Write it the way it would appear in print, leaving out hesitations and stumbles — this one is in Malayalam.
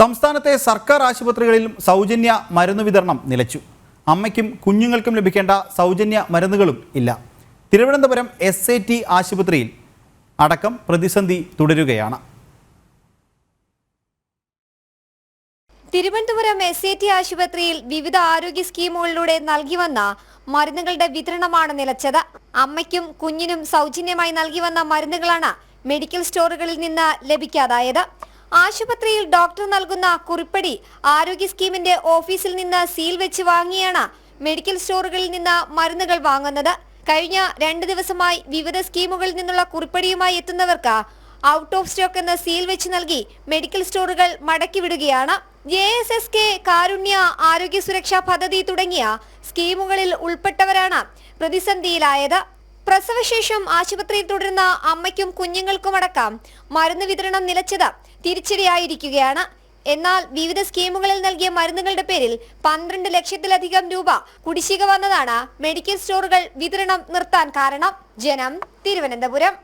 സംസ്ഥാനത്തെ സർക്കാർ ആശുപത്രികളിലും സൗജന്യ മരുന്ന് വിതരണം നിലച്ചു. അമ്മയ്ക്കും കുഞ്ഞുങ്ങൾക്കും ലഭിക്കേണ്ട സൗജന്യ മരുന്നുകളും ഇല്ല. തിരുവനന്തപുരം SAT ആശുപത്രിയിൽ അടക്കം പ്രതിസന്ധി തുടരുകയാണ്. തിരുവനന്തപുരം SAT ആശുപത്രിയിൽ വിവിധ ആരോഗ്യ സ്കീമുകളിലൂടെ നൽകി വന്ന മരുന്നുകളുടെ വിതരണമാണ് നിലച്ചത്. അമ്മയ്ക്കും കുഞ്ഞിനും സൗജന്യമായി നൽകി വന്ന മരുന്നുകളാണ് മെഡിക്കൽ സ്റ്റോറുകളിൽ നിന്ന് ലഭിക്കാതായത്. ആശുപത്രിയിൽ ഡോക്ടർ നൽകുന്ന കുറിപ്പടി ആരോഗ്യ സ്കീമിന്റെ ഓഫീസിൽ നിന്ന് സീൽ വെച്ച് വാങ്ങിയാണ് മെഡിക്കൽ സ്റ്റോറുകളിൽ നിന്ന് മരുന്നുകൾ വാങ്ങുന്നത്. കഴിഞ്ഞ 2 ദിവസമായി വിവിധ സ്കീമുകളിൽ നിന്നുള്ള കുറിപ്പടിയുമായി എത്തുന്നവർക്ക് ഔട്ട് ഓഫ് സ്റ്റോക്ക് എന്ന സീൽ വെച്ച് നൽകി മെഡിക്കൽ സ്റ്റോറുകൾ മടക്കിവിടുകയാണ്. JSSK, കാരുണ്യ, ആരോഗ്യ സുരക്ഷാ പദ്ധതി തുടങ്ങിയ സ്കീമുകളിൽ ഉൾപ്പെട്ടവരാണ് പ്രതിസന്ധിയിലായത്. പ്രസവശേഷം ആശുപത്രിയിൽ തുടരുന്ന അമ്മയ്ക്കും കുഞ്ഞുങ്ങൾക്കുമടക്കം മരുന്ന് വിതരണം നിലച്ചത് തിരിച്ചടിയായിരിക്കുകയാണ്. എന്നാൽ വിവിധ സ്കീമുകളിൽ നൽകിയ മരുന്നുകളുടെ പേരിൽ 12 ലക്ഷത്തിലധികം രൂപ കുടിശ്ശിക വന്നതാണ് മെഡിക്കൽ സ്റ്റോറുകൾ വിതരണം നിർത്താൻ കാരണം. ജനം, തിരുവനന്തപുരം.